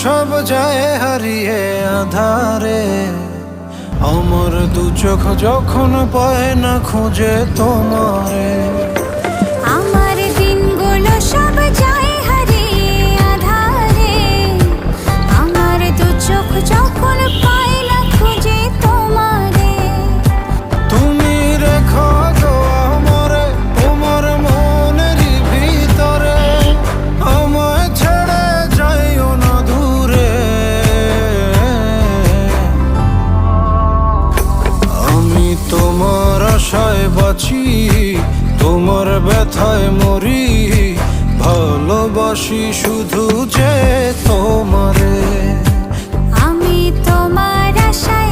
সব যায় হারিয়ে আধারে, আমার দু চোখ যখন পায় না খুঁজে তোমারে। আমার দিনগুলো সব যায় হারিয়ে আঁধারে, আমার দু চোখ যখন পায় না খুঁজে তোমারে। তুমি রেখো গো আমারে তোমার মনেরই ভিতরে, আমায় ছেড়ে যাইও না দূরে। আমি তোমার আশায় বাঁচি, তোমার ব্যথায় মরি, ভালোবাসি শুধু যে তোমারে। আমি তোমার আশায়